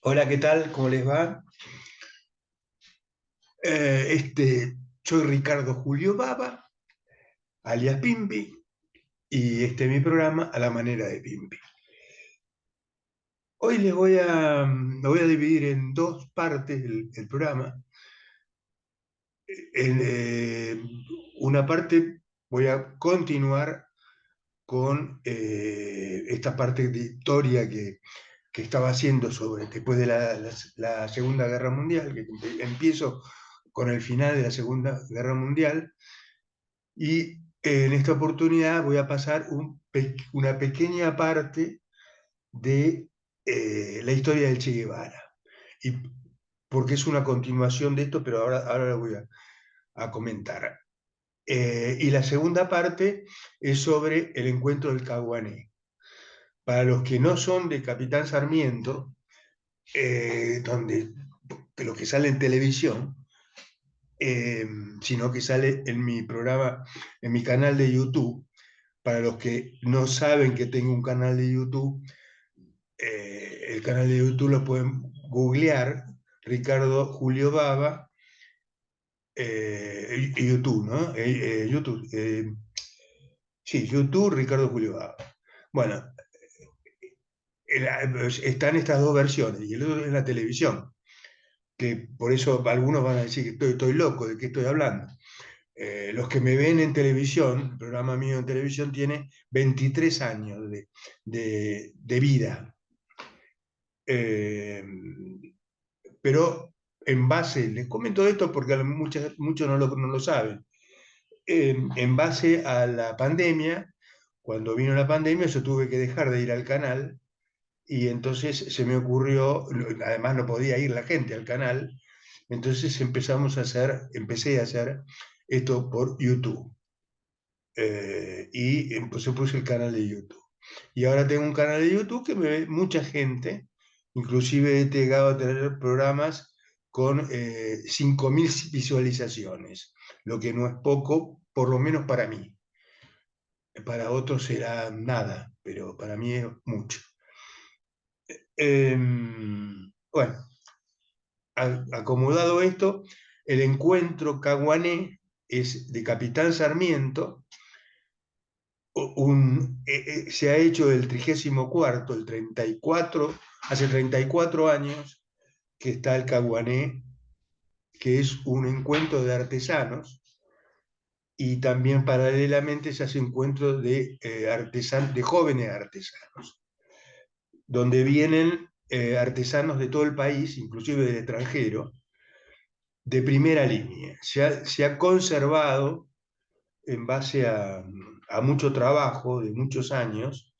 Hola, ¿qué tal? ¿Cómo les va? Soy Ricardo Julio Baba, alias Pimpi, y este es mi programa A la manera de Pimpi. Hoy lo voy a dividir en dos partes el programa. En una parte voy a continuar con esta parte de historia que estaba haciendo después de la Segunda Guerra Mundial, que empiezo con el final de la Segunda Guerra Mundial. Y en esta oportunidad voy a pasar una pequeña parte de la historia del Che Guevara. Y porque es una continuación de esto, pero ahora lo voy a comentar. Y la segunda parte es sobre el encuentro del Caguané. Para los que no son de Capitán Sarmiento, de lo que sale en televisión, eh, sino que sale en mi programa, en mi canal de YouTube. Para los que no saben que tengo un canal de YouTube, el canal de YouTube lo pueden googlear, Ricardo Julio Baba, YouTube, ¿no? Sí, YouTube, Ricardo Julio Baba. Bueno, están estas dos versiones, y el otro es la televisión, que por eso algunos van a decir que estoy loco, ¿de qué estoy hablando? Los que me ven en televisión, el programa mío en televisión tiene 23 años de vida. Eh, pero en base, les comento esto porque muchos no lo saben, en base a la pandemia, cuando vino la pandemia yo tuve que dejar de ir al canal y entonces se me ocurrió, además no podía ir la gente al canal, entonces empecé a hacer esto por YouTube. Y entonces puse el canal de YouTube. Y ahora tengo un canal de YouTube que me ve mucha gente, inclusive he llegado a tener programas con 5.000 visualizaciones, lo que no es poco, por lo menos para mí. Para otros será nada, pero para mí es mucho. Bueno, acomodado esto, el encuentro Caguané es de Capitán Sarmiento. Se ha hecho el 34º, el 34, hace 34 años que está el Caguané, que es un encuentro de artesanos, y también paralelamente se hace encuentro de jóvenes artesanos, donde vienen artesanos de todo el país, inclusive del extranjero, de primera línea. Se ha conservado en base a mucho trabajo de muchos años,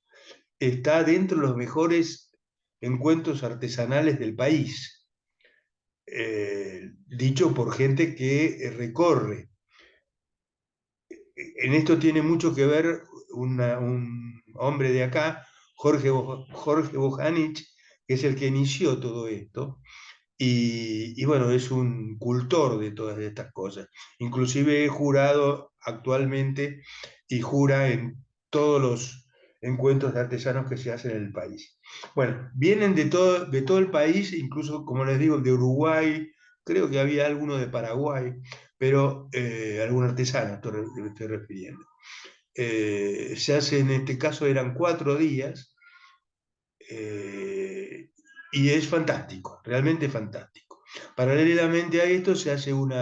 está dentro de los mejores encuentros artesanales del país, dicho por gente que recorre. En esto tiene mucho que ver un hombre de acá, Jorge Bojanic, que es el que inició todo esto, y bueno, es un cultor de todas estas cosas. Inclusive he jurado actualmente y jura en todos los encuentros de artesanos que se hacen en el país. Bueno, vienen de todo el país, incluso, como les digo, de Uruguay, creo que había alguno de Paraguay, pero algún artesano me estoy refiriendo. Se hace, en este caso eran 4 días, eh, y es fantástico, realmente fantástico. Paralelamente a esto se hace un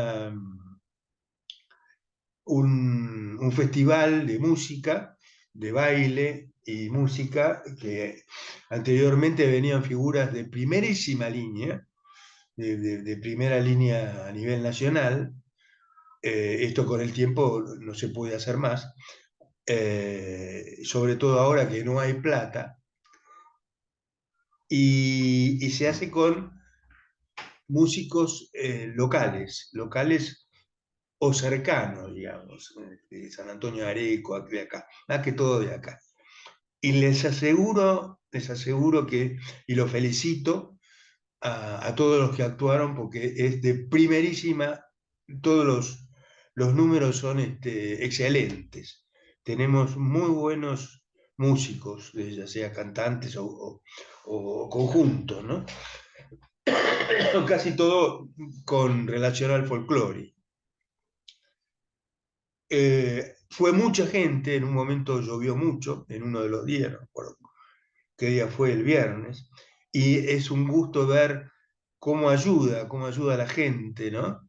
festival de música, de baile y música, que anteriormente venían figuras de primerísima línea, de primera línea a nivel nacional. Esto con el tiempo no se puede hacer más, sobre todo ahora que no hay plata, y se hace con músicos locales o cercanos, digamos, de San Antonio de Areco, de acá, más que todo de acá. Y les aseguro y los felicito a todos los que actuaron porque es de primerísima, todos los números son excelentes. Tenemos muy buenos músicos, ya sea cantantes o conjuntos, ¿no? casi todo con relación al folclore. Fue mucha gente, en un momento llovió mucho, en uno de los días, no recuerdo qué día fue, el viernes, y es un gusto ver cómo ayuda a la gente, ¿no?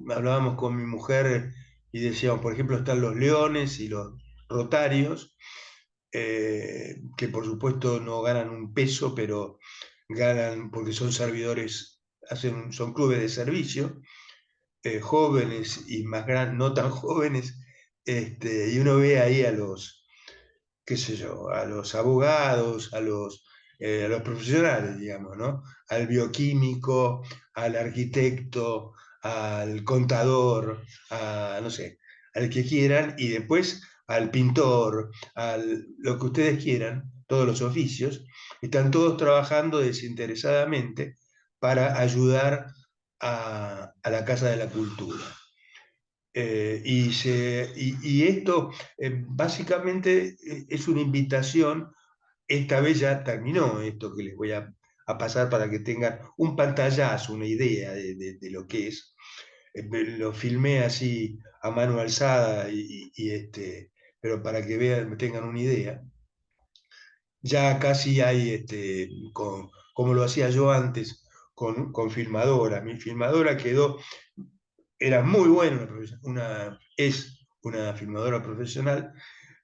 Hablábamos con mi mujer y decíamos, por ejemplo, están los leones y los rotarios, que por supuesto no ganan un peso, pero ganan porque son servidores, son clubes de servicio, jóvenes y más grandes, no tan jóvenes, y uno ve ahí a los, qué sé yo, a los abogados, a los profesionales, digamos, ¿no? Al bioquímico, al arquitecto, al contador, no sé, al que quieran, y después al pintor, lo que ustedes quieran, todos los oficios, están todos trabajando desinteresadamente para ayudar a la Casa de la Cultura. Y esto básicamente es una invitación, esta vez ya terminó esto que les voy a pasar para que tengan un pantallazo, una idea de lo que es. Lo filmé así a mano alzada, pero para que vean, tengan una idea. Ya casi hay, como lo hacía yo antes, con filmadora. Mi filmadora quedó, era muy buena, es una filmadora profesional,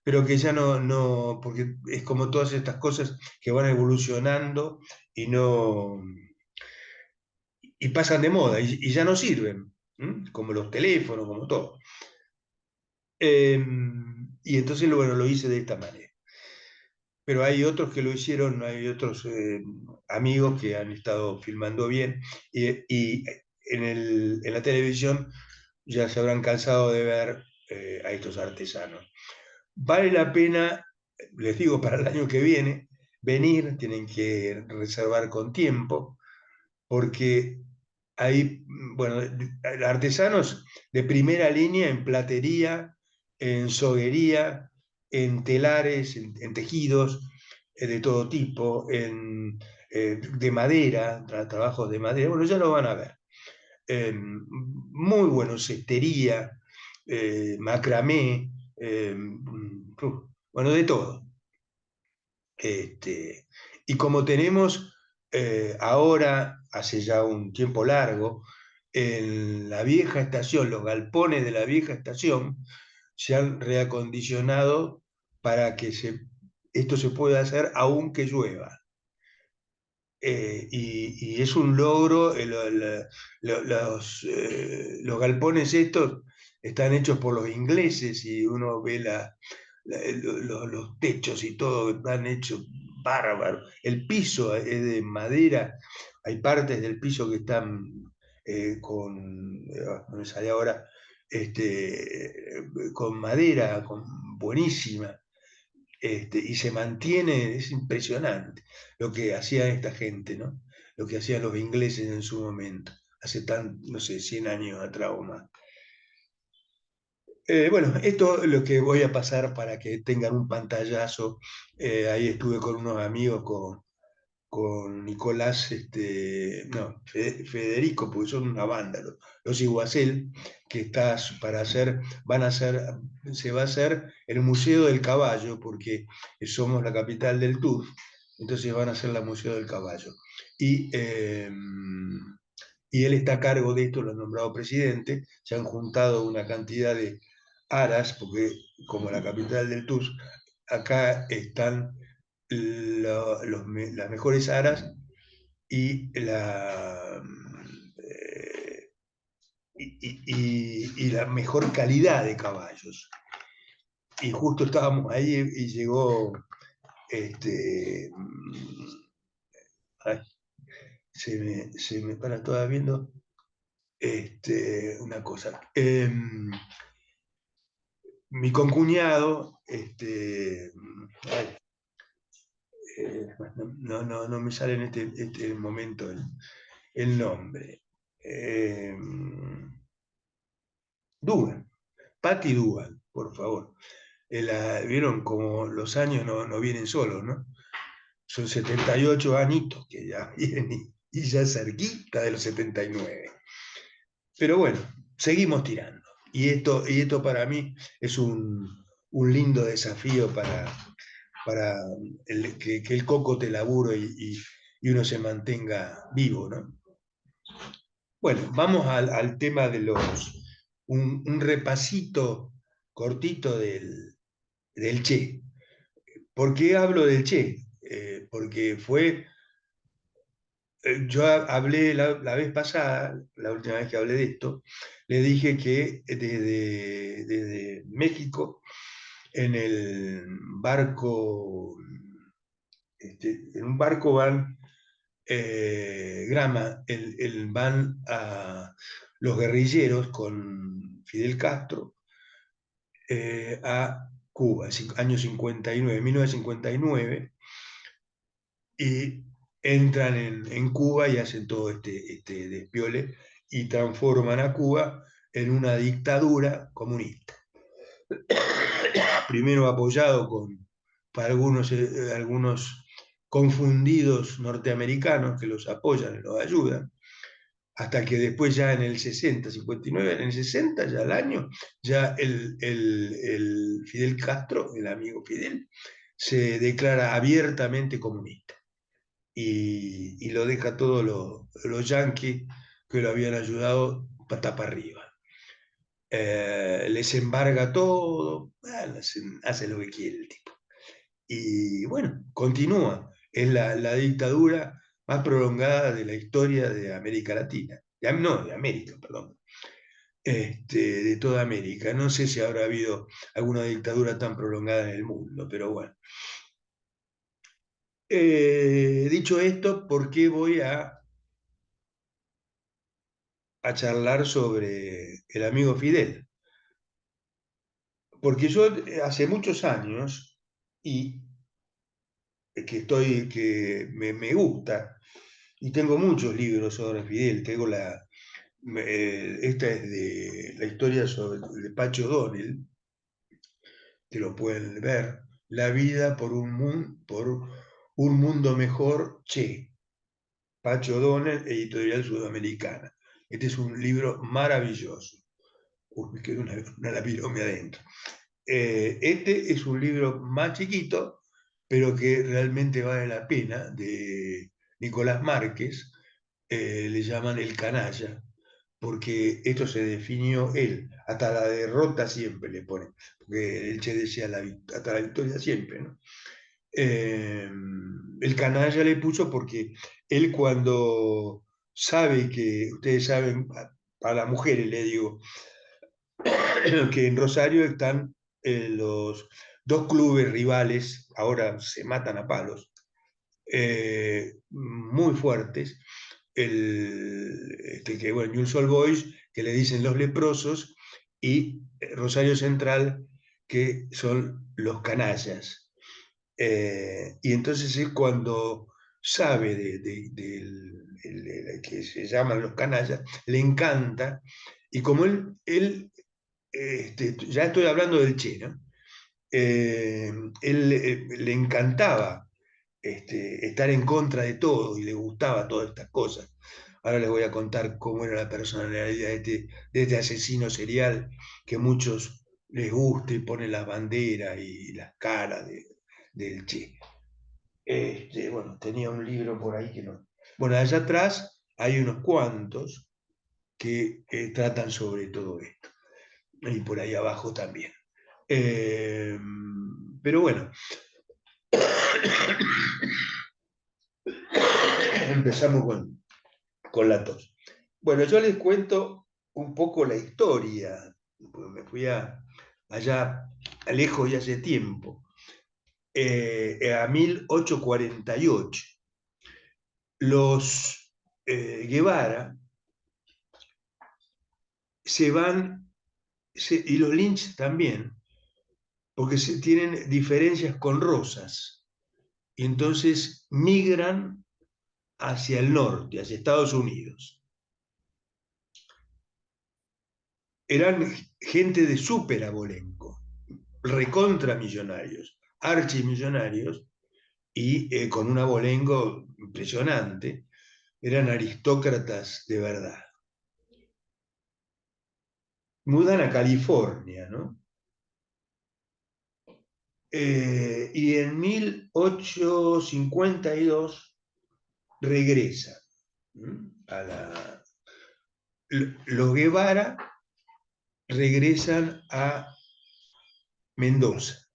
pero que ya no, porque es como todas estas cosas que van evolucionando y no, y pasan de moda y ya no sirven, ¿m? Como los teléfonos, como todo. Eh, y entonces, bueno, lo hice de esta manera. Pero hay otros que lo hicieron, hay otros amigos que han estado filmando bien y en la televisión ya se habrán cansado de ver a estos artesanos. Vale la pena, les digo, para el año que viene, venir, tienen que reservar con tiempo, porque hay, bueno, artesanos de primera línea en platería, en soguería, en telares, en tejidos de todo tipo, de madera, trabajos de madera, bueno, ya lo van a ver. Muy bueno, cestería, macramé, bueno, de todo. Este, y como tenemos ahora, hace ya un tiempo largo, en la vieja estación, los galpones de la vieja estación se han reacondicionado para que esto se pueda hacer aunque llueva. Y es un logro, los galpones estos están hechos por los ingleses y uno ve los techos y todo, están hechos bárbaros. El piso es de madera, hay partes del piso que están no me sale ahora, con madera, buenísima, y se mantiene, es impresionante lo que hacía esta gente, ¿no? Lo que hacían los ingleses en su momento, hace no sé, 100 años atrás o más. Bueno, esto es lo que voy a pasar para que tengan un pantallazo. Ahí estuve con unos amigos, con Nicolás, no, Federico, porque son una banda, los Iguacel, que para hacer, se va a hacer el Museo del Caballo, porque somos la capital del tour, entonces van a hacer el Museo del Caballo. Y él está a cargo de esto, lo han nombrado presidente, se han juntado una cantidad de aras, porque como la capital del tour, acá están las mejores aras y y la mejor calidad de caballos. Y justo estábamos ahí y llegó, ay, para, estaba viendo una cosa. Mi concuñado, ay, no me sale en este momento el nombre. Eh, Dugan, Patti Dugan, por favor. Vieron como los años no vienen solos, ¿no? Son 78 anitos que ya vienen. y ya cerquita de los 79. Pero bueno, seguimos tirando. Y esto para mí es un lindo desafío para que el coco te laburo y uno se mantenga vivo, ¿no? Bueno, vamos al tema de un repasito cortito del Che. ¿Por qué hablo del Che? Porque yo hablé la vez pasada, la última vez que hablé de esto, le dije que desde México, en el barco, en un barco van Grama, van a los guerrilleros con Fidel Castro a Cuba, año 59, 1959, y entran en Cuba y hacen todo este despiole y transforman a Cuba en una dictadura comunista. Primero apoyado para algunos confundidos norteamericanos que los apoyan y los ayudan, hasta que después ya en el 60, 59, en el 60 ya al año, ya el Fidel Castro, el amigo Fidel, se declara abiertamente comunista y lo deja todos los yanquis que lo habían ayudado pata para arriba. Les embarga todo, hace lo que quiere el tipo. Y bueno, continúa. Es la dictadura más prolongada de la historia de América Latina. No, de América, perdón. De toda América. No sé si habrá habido alguna dictadura tan prolongada en el mundo, pero bueno. Dicho esto, ¿por qué voy a charlar sobre el amigo Fidel? Porque yo hace muchos años, y que me gusta, y tengo muchos libros sobre Fidel, esta es de la historia de Pacho Donel, que lo pueden ver, La vida por un mundo mejor, Che, Pacho Donel, editorial sudamericana. Este es un libro maravilloso. Uy, me quedó una lapiromia adentro. Este es un libro más chiquito, pero que realmente vale la pena, de Nicolás Márquez, le llaman El Canalla, porque esto se definió él, hasta la derrota siempre le pone, porque el Che decía hasta la victoria siempre, ¿no? Eh, el canalla le puso porque él cuando sabe que, ustedes saben, a las mujeres le digo, que en Rosario están los dos clubes rivales, ahora se matan a palos, muy fuertes, que bueno, Newell's Old Boys, que le dicen los leprosos, y Rosario Central, que son los canallas. Y entonces es cuando sabe que se llaman los canallas, le encanta, y como ya estoy hablando del Che, ¿no? Él le encantaba estar en contra de todo y le gustaba todas estas cosas. Ahora les voy a contar cómo era la personalidad de este asesino serial que a muchos les gusta y pone las banderas y las caras del Che. Bueno, tenía un libro por ahí que no. Bueno, allá atrás hay unos cuantos que tratan sobre todo esto. Y por ahí abajo también. Eh, pero bueno, empezamos con la tos. Bueno, yo les cuento un poco la historia, porque me fui allá lejos y hace tiempo, a 1848. Los Guevara se van, y los Lynch también, porque tienen diferencias con Rosas, y entonces migran hacia el norte, hacia Estados Unidos. Eran gente de súper abolengo, recontra millonarios, archimillonarios, y con un abolengo impresionante. eran aristócratas de verdad. Mudan a California, ¿no? Y en 1852 regresa. A los Guevara regresan a Mendoza,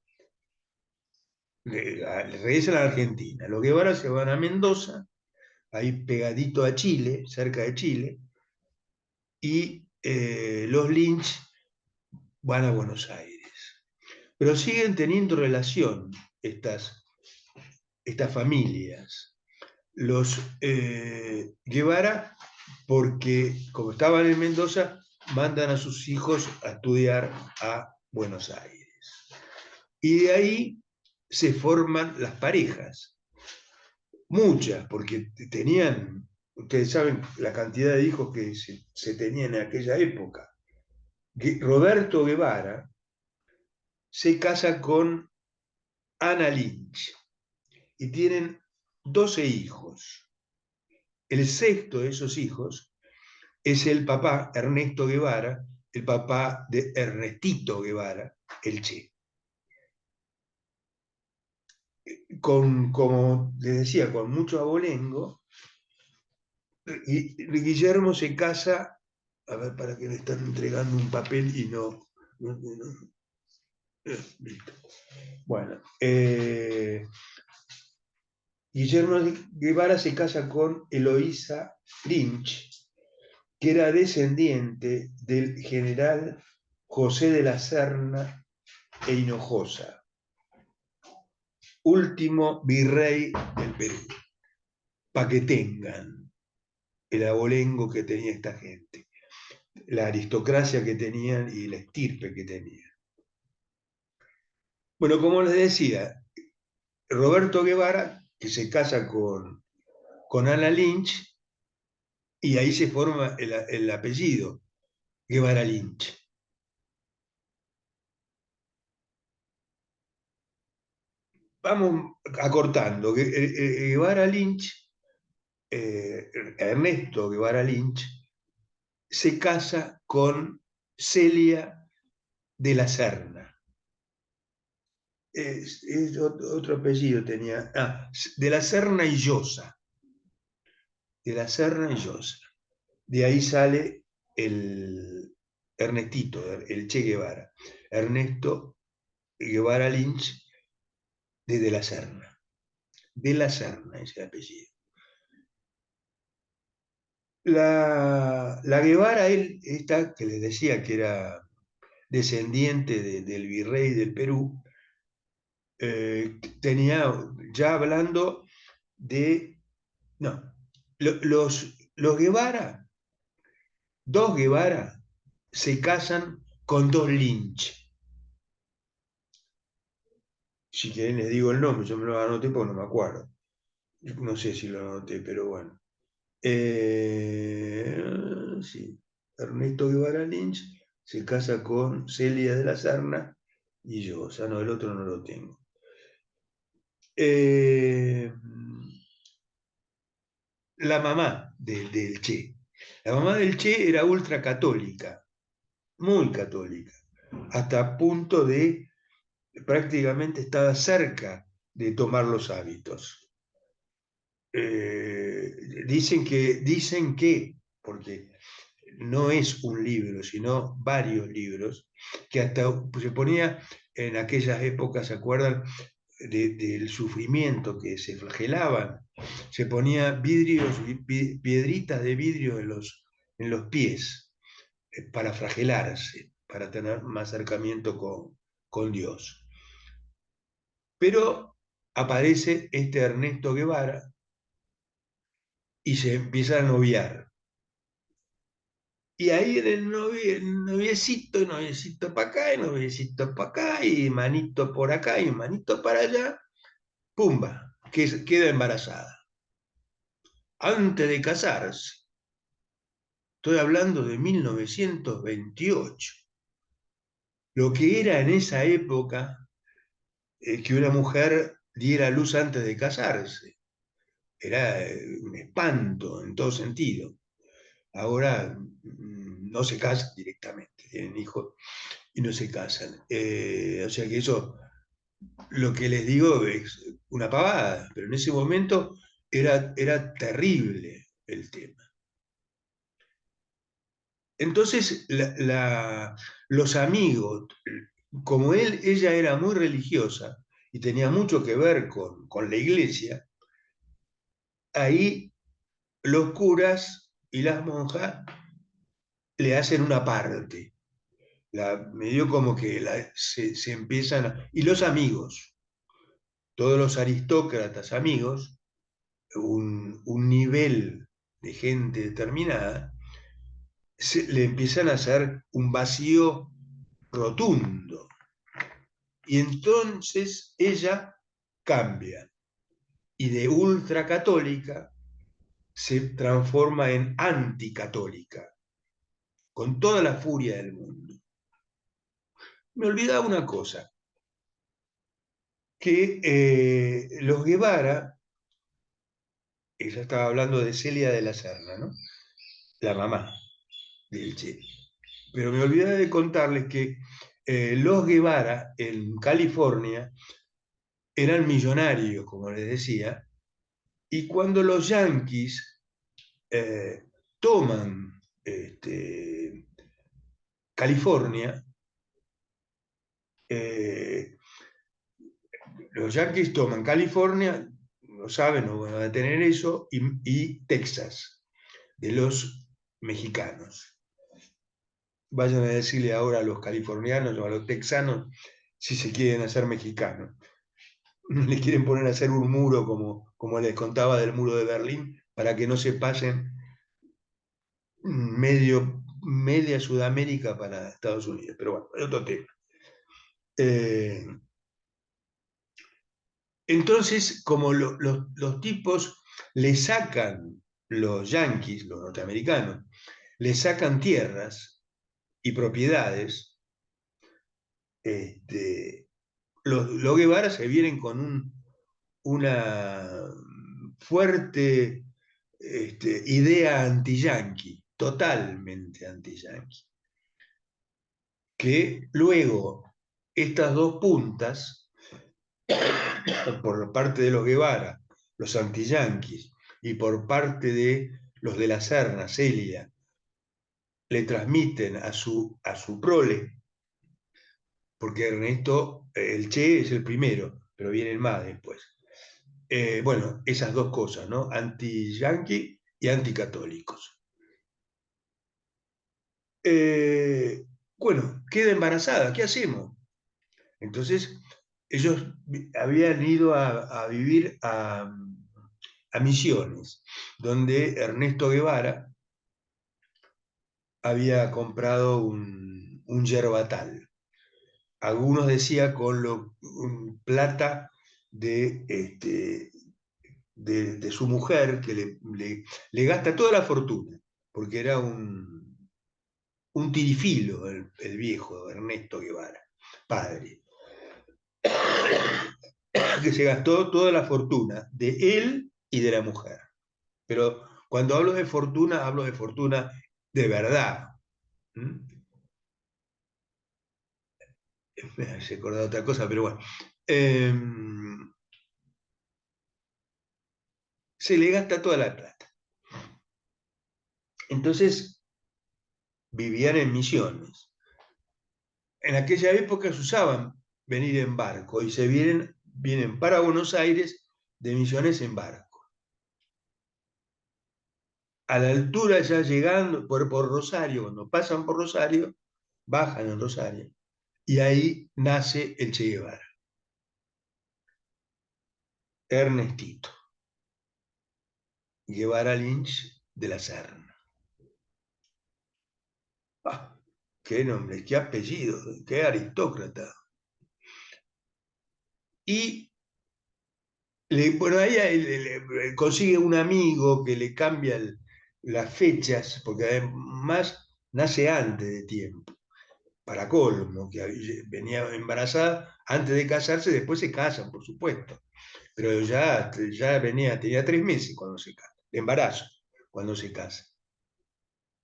regresan a Argentina. Los Guevara se van a Mendoza, ahí pegadito a Chile, cerca de Chile, y los Lynch van a Buenos Aires. Pero siguen teniendo relación estas familias. Los Guevara, porque como estaban en Mendoza, mandan a sus hijos a estudiar a Buenos Aires. Y de ahí se forman las parejas, muchas, porque tenían, ustedes saben la cantidad de hijos que se tenían en aquella época. Roberto Guevara se casa con Ana Lynch y tienen 12 hijos. El sexto de esos hijos es el papá, Ernesto Guevara, el papá de Ernestito Guevara, el Che. Como les decía, con mucho abolengo, y Guillermo se casa, a ver, para que le están entregando un papel y listo. Bueno, Guillermo Guevara se casa con Eloísa Lynch, que era descendiente del general José de la Serna e Hinojosa, último virrey del Perú, para que tengan el abolengo que tenía esta gente, la aristocracia que tenían y la estirpe que tenían. Bueno, como les decía, Roberto Guevara, que se casa con Ana Lynch, y ahí se forma el apellido, Guevara Lynch. Vamos acortando. Guevara Lynch, Ernesto Guevara Lynch, se casa con Celia de la Serna. Otro apellido tenía. De la Serna y Llosa. De la Serna y Llosa. De ahí sale el Ernestito, el Che Guevara. Ernesto Guevara Lynch de la Serna. De la Serna ese apellido. La Guevara, esta que les decía que era descendiente del virrey del Perú, tenía, ya hablando de, no, los Guevara, dos Guevara, se casan con dos Lynch. Si quieren les digo el nombre, yo me lo anoté porque no me acuerdo. No sé si lo anoté, pero bueno. Sí. Ernesto Guevara Lynch se casa con Celia de la Serna y yo, o sea, no, el otro no lo tengo. La mamá del Che. La mamá del Che era ultracatólica, muy católica, hasta punto de prácticamente estaba cerca de tomar los hábitos. Dicen que, porque no es un libro, sino varios libros, que hasta se ponía en aquellas épocas, ¿se acuerdan? Del sufrimiento que se flagelaban, se ponía piedritas de vidrio en los pies para flagelarse, para tener más acercamiento con Dios. Pero aparece este Ernesto Guevara y se empieza a noviar. Y ahí en el noviecito para acá, y noviecito para acá, y manito por acá, y manito para allá, pumba, que queda embarazada. Antes de casarse, estoy hablando de 1928, lo que era en esa época que una mujer diera luz antes de casarse. era un espanto en todo sentido. Ahora no se casan directamente, tienen hijos y no se casan. O sea que eso, lo que les digo es una pavada, pero en ese momento era terrible el tema. Entonces, los amigos, como ella era muy religiosa y tenía mucho que ver con la iglesia, ahí los curas y las monjas le hacen una parte. Medio como que se empiezan y los amigos, todos los aristócratas amigos, un nivel de gente determinada, le empiezan a hacer un vacío rotundo. Y entonces ella cambia y de ultracatólica se transforma en anticatólica, con toda la furia del mundo. Me olvidaba una cosa, que los Guevara, ella estaba hablando de Celia de la Serna, ¿no? La mamá del Che. Pero me olvidaba de contarles que los Guevara en California eran millonarios, como les decía, y cuando los yanquis toman California, eh, los yanquis toman California, no saben, no van a tener eso, y Texas, de los mexicanos. Vayan a decirle ahora a los californianos o a los texanos si se quieren hacer mexicanos. No les quieren poner a hacer un muro como les contaba del muro de Berlín para que no se pasen media Sudamérica para Estados Unidos. Pero bueno, es otro tema. Eh, entonces, como los tipos le sacan, los yanquis, los norteamericanos, le sacan tierras y propiedades, los Guevara se vienen con una fuerte idea anti-yanqui, totalmente anti-yanqui, que luego estas dos puntas, por parte de los Guevara, los anti-yanquis, y por parte de los de la Serna, Celia, le transmiten a su prole, porque Ernesto, el Che es el primero, pero vienen más después. Bueno, esas dos cosas, ¿no? Anti-yanqui y anticatólicos. Eh, bueno, queda embarazada, ¿qué hacemos? Entonces, ellos habían ido a vivir a Misiones, donde Ernesto Guevara había comprado un yerbatal. Algunos decían con plata de su mujer, que le gasta toda la fortuna, porque era un tirifilo el viejo Ernesto Guevara, padre, que se gastó toda la fortuna de él y de la mujer. Pero cuando hablo de fortuna de verdad. ¿Mm? Me hace acordar otra cosa, pero bueno. Eh, Se le gasta toda la plata. Entonces vivían en Misiones. En aquella época se usaban venir en barco y vienen para Buenos Aires de Misiones en barco. A la altura ya llegando por Rosario, cuando pasan por Rosario, bajan en Rosario y ahí nace el Che Guevara, Ernestito Guevara Lynch de la Serna. Ah, qué nombre, qué apellido, qué aristócrata. Y bueno, ahí consigue un amigo que le cambia las fechas, porque además nace antes de tiempo, para colmo, que venía embarazada antes de casarse, después se casan, por supuesto. pero ya tenía 3 meses cuando se casa, de embarazo, cuando se casa.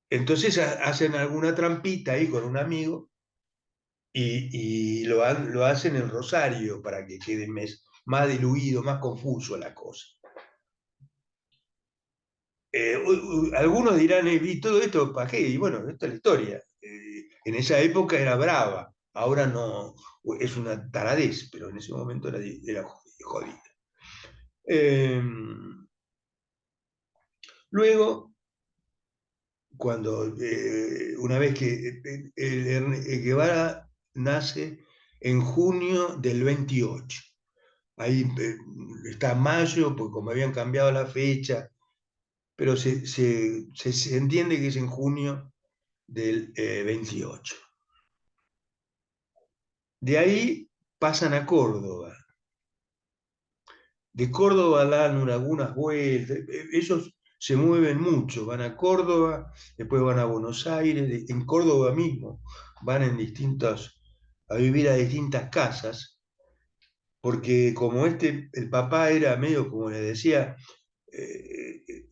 Entonces hacen alguna trampita ahí con un amigo y lo hacen en Rosario para que quede más diluido, más confuso la cosa. Algunos dirán, ¿y todo esto para qué? Y bueno, esta es la historia. En esa época era brava, ahora no, es una taradez, pero en ese momento era jodida. Eh, Luego, una vez que el Guevara nace en junio del 28, ahí está mayo, porque como habían cambiado la fecha, pero se entiende que es en junio del 28. De ahí pasan a Córdoba. De Córdoba dan algunas vueltas. Ellos se mueven mucho, van a Córdoba, después van a Buenos Aires, en Córdoba mismo van a vivir a distintas casas, porque como el papá era medio, como le decía,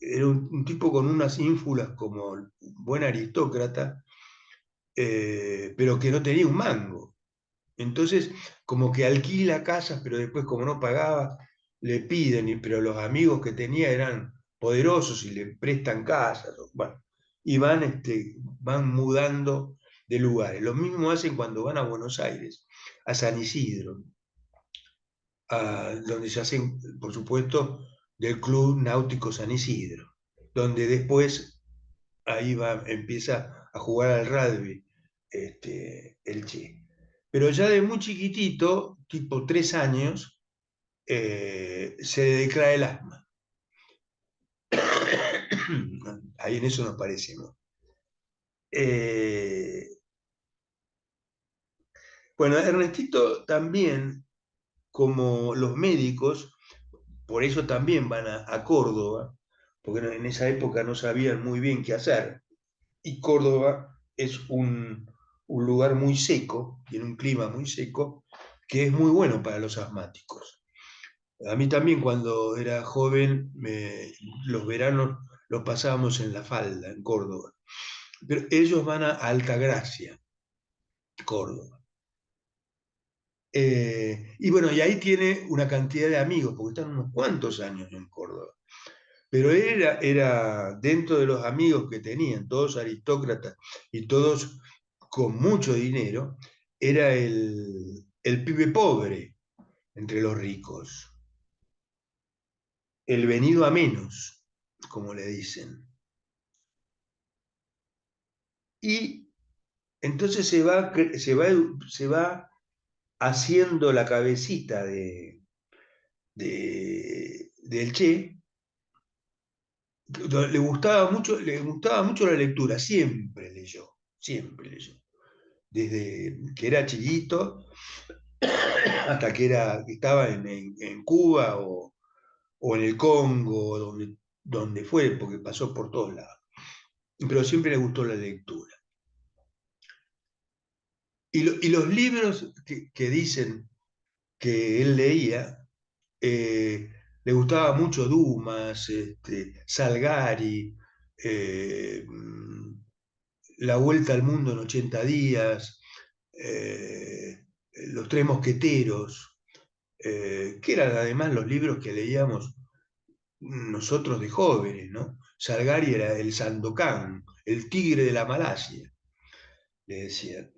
era un tipo con unas ínfulas como buen aristócrata, pero que no tenía un mango. Entonces, como que alquila casas, pero después como no pagaba, le piden, pero los amigos que tenía eran poderosos y le prestan casas. Bueno, y van mudando de lugares. Lo mismo hacen cuando van a Buenos Aires, a San Isidro, donde se hacen, por supuesto, del Club Náutico San Isidro, donde después empieza a jugar al rugby, el Che. Pero ya de muy chiquitito, tipo 3 años, se le declara el asma. Ahí en eso nos parecemos. Eh, bueno, Ernestito también, como los médicos, por eso también van a Córdoba, porque en esa época no sabían muy bien qué hacer. Y Córdoba es un lugar muy seco, tiene un clima muy seco, que es muy bueno para los asmáticos. A mí también cuando era joven, los veranos los pasábamos en La Falda, en Córdoba. Pero ellos van a Altagracia, Córdoba. Y bueno, y ahí tiene una cantidad de amigos, porque están unos cuantos años en Córdoba. Pero él era dentro de los amigos que tenían, todos aristócratas y todos con mucho dinero, era el pibe pobre entre los ricos, el venido a menos, como le dicen. Y entonces se va haciendo la cabecita del Che. Le gustaba mucho la lectura, siempre leyó. Desde que era chiquito hasta que estaba en Cuba o en el Congo, donde fue, porque pasó por todos lados. Pero siempre le gustó la lectura. Y los libros que dicen que él leía, le gustaba mucho Dumas, Salgari, eh, La Vuelta al Mundo en 80 días, Los Tres Mosqueteros, que eran además los libros que leíamos nosotros de jóvenes, ¿no? Salgari era el Sandokan, el tigre de la Malasia, le decían,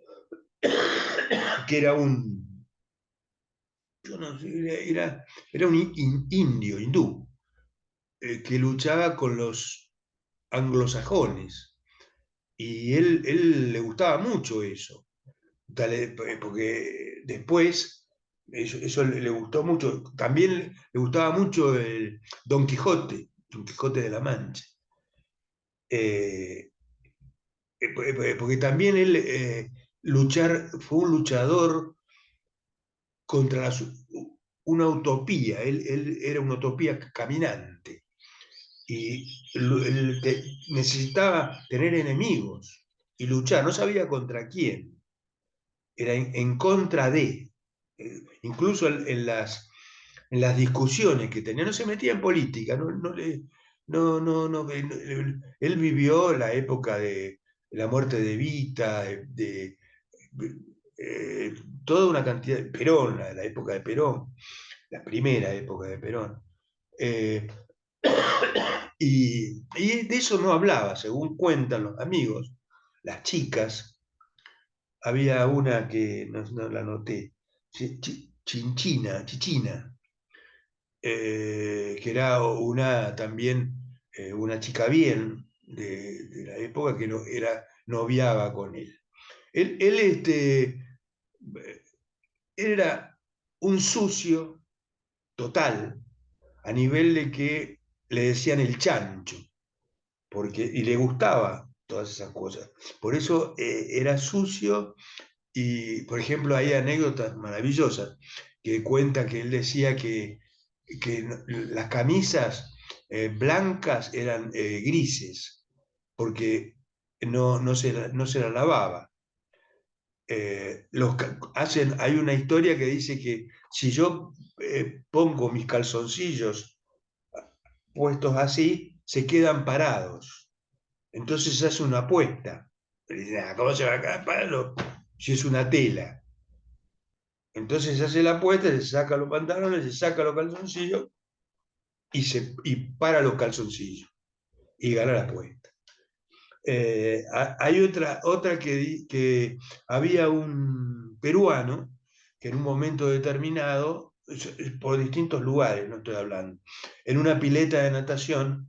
que era yo no sé, era un indio, hindú, que luchaba con los anglosajones. Y él le gustaba mucho eso, porque después eso le gustó mucho. También le gustaba mucho el Don Quijote de la Mancha. Eh, Porque también él fue un luchador contra una utopía. Él era una utopía caminante y necesitaba tener enemigos y luchar. No sabía contra quién. Era en contra de. Incluso en las discusiones que tenía, no se metía en política, él vivió la época de la muerte de Evita, eh, toda una cantidad de Perón, la época de Perón, la primera época de Perón. Eh, y de eso no hablaba, según cuentan los amigos, las chicas. Había una que no la noté, Chichina, que era una también una chica bien de la época que no, noviaba con él. Él era un sucio total, a nivel de que le decían el chancho, y le gustaba todas esas cosas. Por eso era sucio y, por ejemplo, hay anécdotas maravillosas que cuenta que él decía que las camisas blancas eran grises, porque no se la lavaba. Hay una historia que dice que si yo pongo mis calzoncillos puestos así, se quedan parados. Entonces se hace una apuesta. Pero dice, "Ah, ¿cómo se va a quedar parado si es una tela?" Entonces se hace la apuesta, se saca los pantalones, se saca los calzoncillos y para los calzoncillos y gana la apuesta. Hay otra que había un peruano que en un momento determinado, por distintos lugares, no estoy hablando, en una pileta de natación,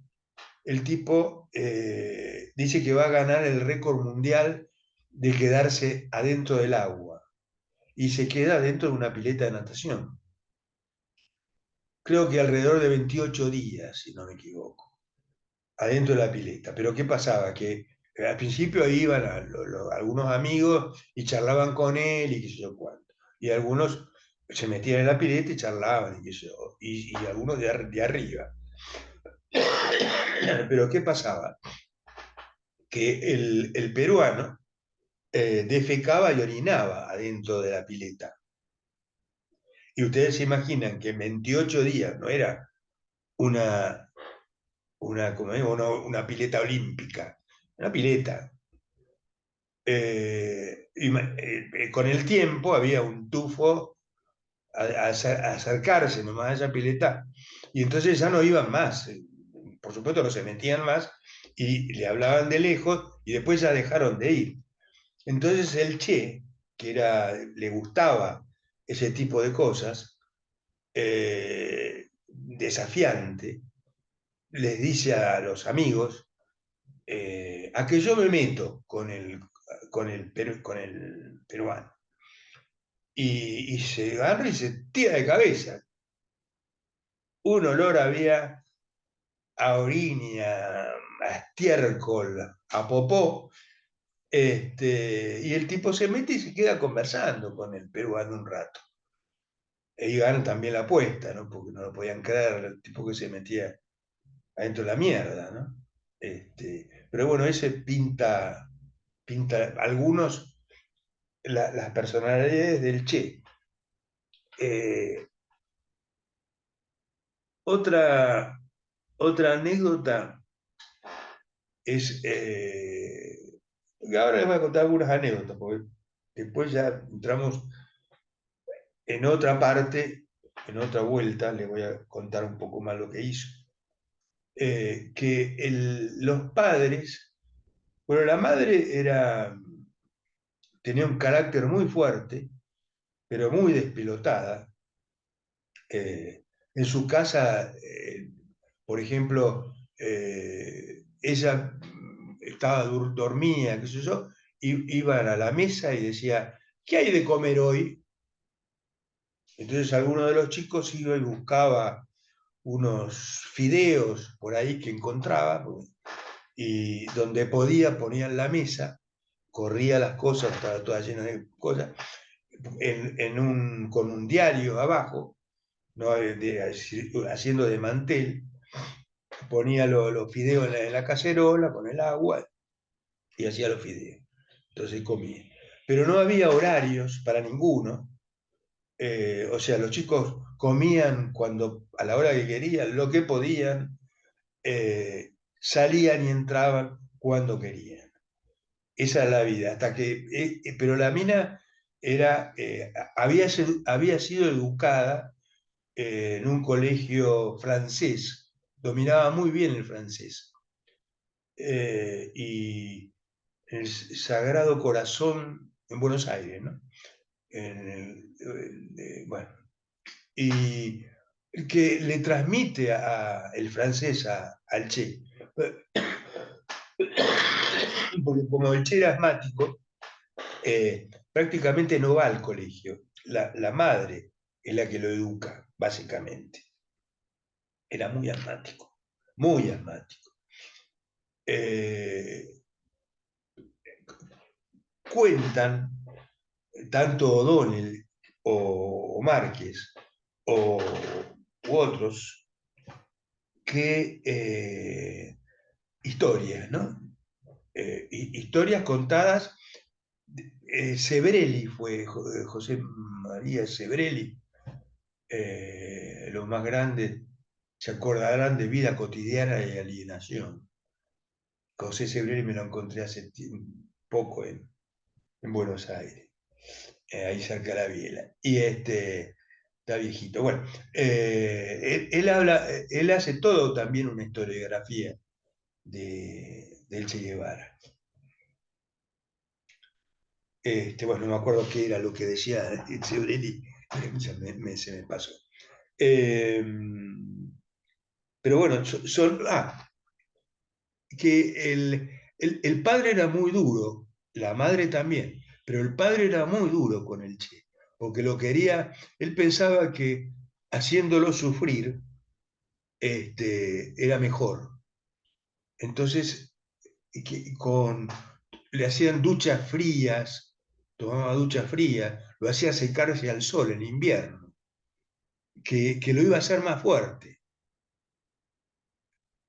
el tipo dice que va a ganar el récord mundial de quedarse adentro del agua y se queda dentro de una pileta de natación. Creo que alrededor de 28 días, si no me equivoco, adentro de la pileta. Pero ¿qué pasaba? Que al principio iban algunos amigos y charlaban con él y qué sé yo cuánto. Y algunos se metían en la pileta y charlaban y qué sé yo, y algunos de arriba. Pero ¿qué pasaba? Que el peruano defecaba y orinaba adentro de la pileta. Y ustedes se imaginan que en 28 días no era una, como digo, una pileta olímpica, una pileta. Con el tiempo había un tufo a acercarse nomás a esa pileta y entonces ya no iban más. Por supuesto no se metían más y le hablaban de lejos y después ya dejaron de ir. Entonces el Che, le gustaba ese tipo de cosas, desafiante, les dice a los amigos, a que yo me meto con el peruano. Y se agarra y se tira de cabeza. Un olor había a orina, a estiércol, a popó. Y el tipo se mete y se queda conversando con el peruano un rato. Y ganan también la apuesta, ¿no? Porque no lo podían creer, el tipo que se metía adentro de la mierda, ¿no? Pero bueno, ese pinta algunos las personalidades del Che. Eh, otra, otra anécdota es, ahora les voy a contar algunas anécdotas, porque después ya entramos en otra parte, en otra vuelta, les voy a contar un poco más lo que hizo. Los padres, bueno, la madre tenía un carácter muy fuerte, pero muy despilotada. En su casa, por ejemplo, ella dormía, qué sé yo, iban a la mesa y decía, ¿qué hay de comer hoy? Entonces alguno de los chicos iba y buscaba unos fideos por ahí que encontraba, y donde podía ponía en la mesa, corría las cosas, estaba toda llena de cosas, con un diario abajo, ¿no? Haciendo de mantel, ponía los fideos en la cacerola con el agua y hacía los fideos. Entonces comía. Pero no había horarios para ninguno, O sea, los chicos comían a la hora que querían, lo que podían, salían y entraban cuando querían. Esa es la vida, pero la mina había sido educada en un colegio francés, dominaba muy bien el francés. Y el Sagrado Corazón en Buenos Aires, ¿no? Bueno, y que le transmite el francés al Che. Porque como el Che era asmático, prácticamente no va al colegio. La madre es la que lo educa, básicamente. Era muy asmático, muy asmático. Eh, Cuentan, tanto O'Donnell o Márquez o, u otros, que historias, ¿no? Historias contadas. Sebrelli fue, José María Sebrelli, los más grandes se acordarán de Vida Cotidiana y Alienación. José Sebrelli me lo encontré hace poco en Buenos Aires, ahí cerca de la Biela. Y está viejito. Bueno, él hace todo también una historiografía del Che Guevara. Bueno, no me acuerdo qué era lo que decía Sebrelli, se me pasó. Eh, pero bueno, que el padre era muy duro, la madre también, pero el padre era muy duro con el Che, porque lo quería, él pensaba que haciéndolo sufrir era mejor. Entonces, le hacían duchas frías, tomaba duchas frías, lo hacía secarse al sol en invierno, que lo iba a hacer más fuerte.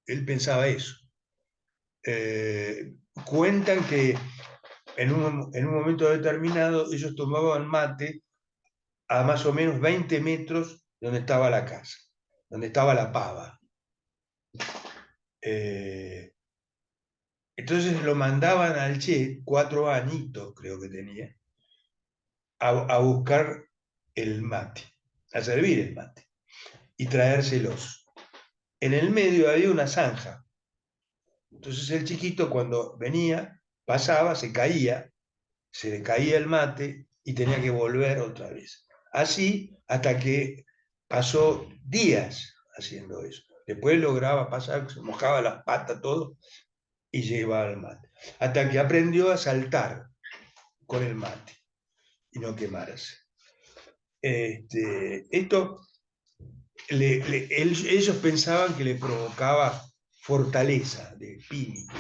Él pensaba eso. Cuentan que en un momento determinado ellos tomaban mate a más o menos 20 metros de donde estaba la casa, donde estaba la pava. Eh, entonces lo mandaban al Che, 4 añitos creo que tenía, a buscar el mate, a servir el mate y traérselos. En el medio había una zanja. Entonces el chiquito cuando venía, pasaba, se le caía el mate y tenía que volver otra vez. Así hasta que pasó días haciendo eso. Después lograba pasar, se mojaba las patas, todo, y llevaba el mate. Hasta que aprendió a saltar con el mate y no quemarse. Esto ellos pensaban que le provocaba fortaleza de espíritu,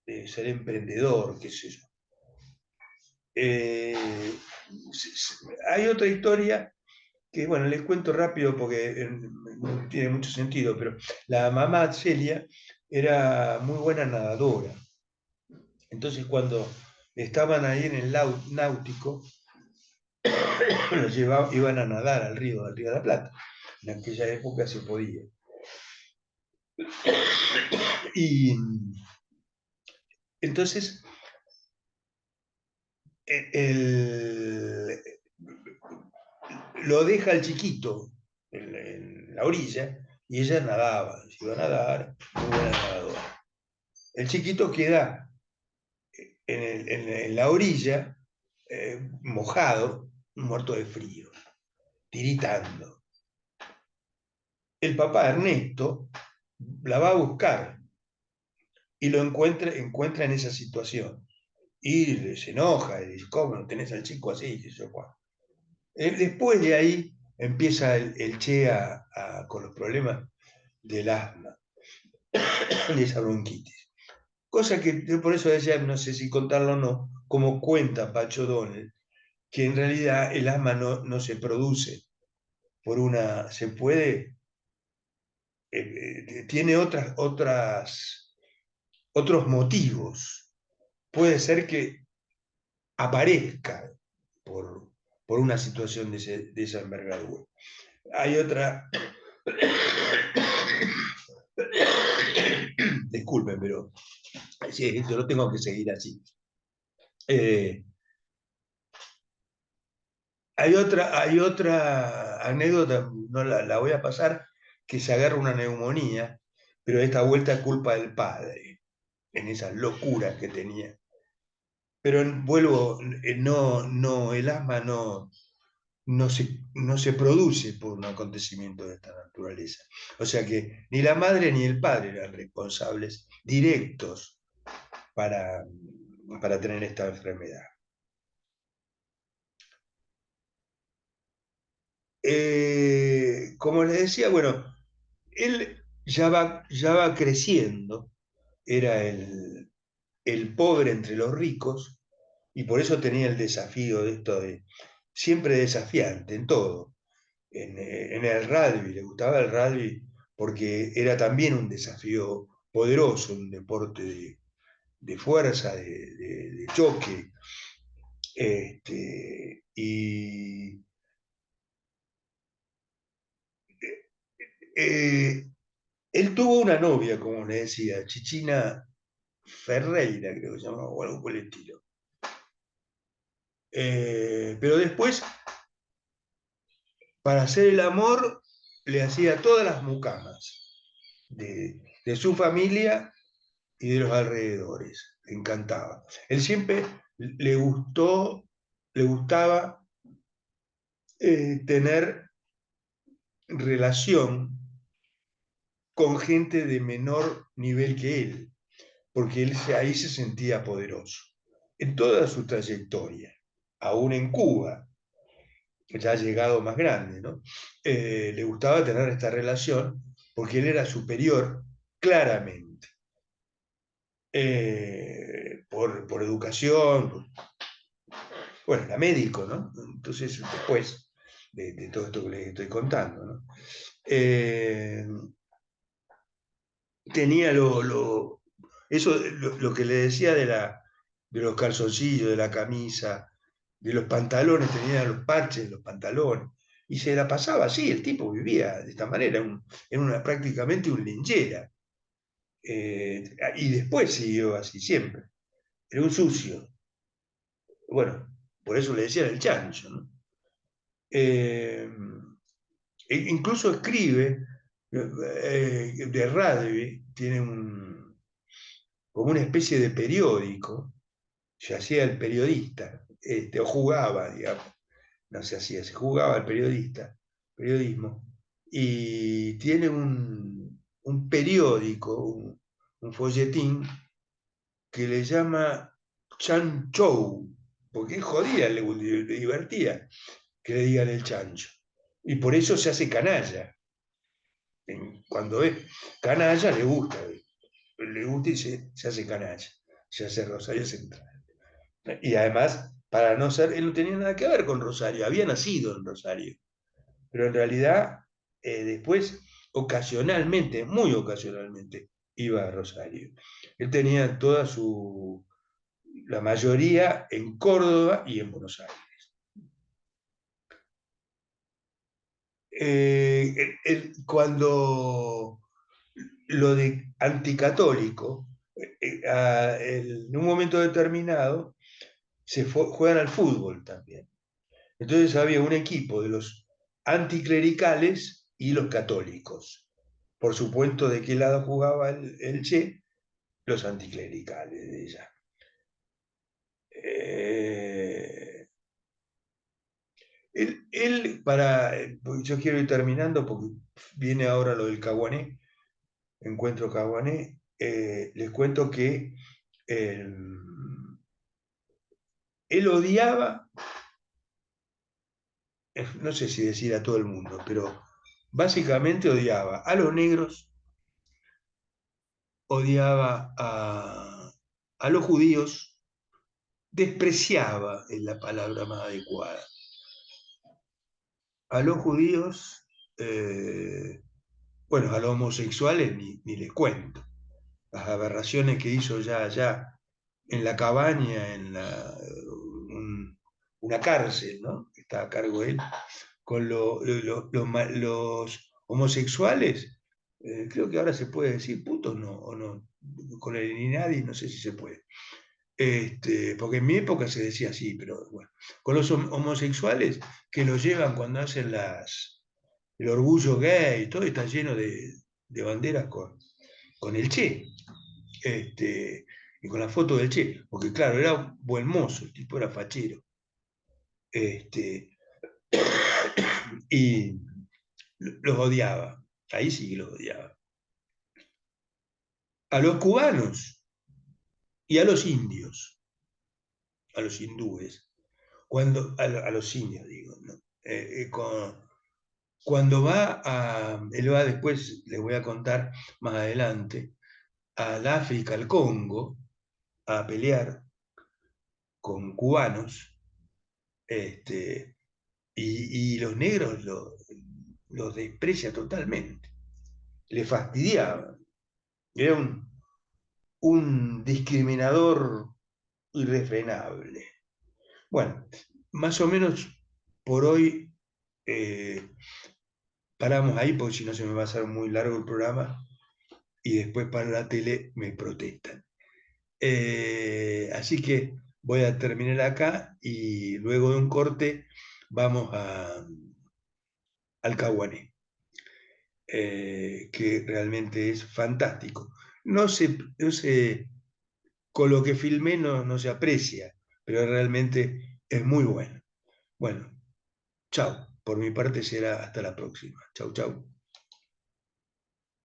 de ser emprendedor, qué sé yo. Eh, Hay otra historia que, bueno, les cuento rápido porque no tiene mucho sentido, pero la mamá Celia era muy buena nadadora. Entonces, cuando estaban ahí en el náutico, iban a nadar al río de la Plata. En aquella época se podía. Y entonces, el, lo deja el chiquito en la orilla y ella nadaba, se iba a nadar, muy buena nadadora. El chiquito queda en la orilla, mojado, muerto de frío, tiritando. El papá Ernesto la va a buscar y lo encuentra en esa situación. Y se enoja y dice, ¿cómo no tenés al chico así? Después de ahí empieza el Che con los problemas del asma, de esa bronquitis. Cosa que yo por eso decía, no sé si contarlo o no, como cuenta Pacho Donel, que en realidad el asma no se produce se puede, tiene otros motivos. Puede ser que aparezca por, por una situación de esa envergadura. Hay otra, disculpen, pero sí, yo lo tengo que seguir así. Eh, hay otra anécdota, no la voy a pasar, que se agarra una neumonía, pero esta vuelta es culpa del padre, en esas locuras que tenía. Pero vuelvo, el asma no se produce por un acontecimiento de esta naturaleza. O sea que ni la madre ni el padre eran responsables directos para, para tener esta enfermedad. Como les decía, bueno, él ya va creciendo, era el pobre entre los ricos, y por eso tenía el desafío de esto de siempre desafiante en todo. En el rugby, le gustaba el rugby porque era también un desafío poderoso, un deporte de fuerza, de choque. Y eh, él tuvo una novia, como le decía, Chichina Ferreira, creo que se llamaba, o algo por el estilo. Pero después, para hacer el amor, le hacía todas las mucamas de su familia y de los alrededores. Le encantaba. Él siempre le gustaba tener relación con gente de menor nivel que él, porque ahí se sentía poderoso. En toda su trayectoria, aún en Cuba, ya ha llegado más grande, ¿no? Le gustaba tener esta relación porque él era superior, claramente, por educación, bueno, era médico, ¿no? Entonces, después de todo esto que les estoy contando, ¿no? Eh, tenía eso, lo que le decía de los calzoncillos, de la camisa, de los pantalones, tenía los parches de los pantalones, y se la pasaba así, el tipo vivía de esta manera, era prácticamente un linchera. Y después siguió así siempre, era un sucio. Bueno, por eso le decían el chancho, ¿no? Eh, Incluso escribe de radio, tiene como una especie de periódico, se hacía el periodista, o jugaba, digamos, no se hacía, se jugaba el periodismo, y tiene un periódico, un folletín que le llama Chan Chou, porque él jodía, le divertía que le digan el chancho. Y por eso se hace canalla. Cuando es canalla le gusta y se hace canalla, se hace Rosario Central. Y además, para no ser, él no tenía nada que ver con Rosario, había nacido en Rosario, pero en realidad después, ocasionalmente, muy ocasionalmente, iba a Rosario. Él tenía la mayoría en Córdoba y en Buenos Aires. Cuando lo de anticatólico, en un momento determinado, juegan al fútbol también. Entonces había un equipo de los anticlericales y los católicos. Por supuesto, ¿de qué lado jugaba el Che? Los anticlericales de ella. Porque yo quiero ir terminando porque viene ahora lo del Caguané, encuentro Caguané, les cuento que eh, él odiaba, no sé si decir a todo el mundo, pero básicamente odiaba a los negros, odiaba a los judíos, despreciaba, es la palabra más adecuada, a los judíos, bueno, a los homosexuales ni les cuento, las aberraciones que hizo ya allá en la cabaña, una cárcel, ¿no? está a cargo él, con los homosexuales, creo que ahora se puede decir putos, no, o no, con el Inadi no sé si se puede. Porque en mi época se decía así, pero bueno, con los homosexuales que los llevan cuando hacen el orgullo gay, todo está lleno de banderas con el Che, y con la foto del Che, porque claro, era un buen mozo, el tipo era fachero, este, y los odiaba, ahí sí que los odiaba. A los cubanos y a los indios, a los hindúes, a los indios digo, ¿no? Cuando él va después, les voy a contar más adelante, al África, al Congo, a pelear con cubanos, y los negros los desprecia totalmente, le fastidiaban. Era un discriminador irrefrenable. Bueno, más o menos por hoy paramos ahí, porque si no se me va a hacer muy largo el programa y después para la tele me protestan. Así que voy a terminar acá y luego de un corte vamos al Caguané, que realmente es fantástico. No sé, con lo que filmé no se aprecia, pero realmente es muy bueno. Bueno, chao. Por mi parte será hasta la próxima. Chau, chau.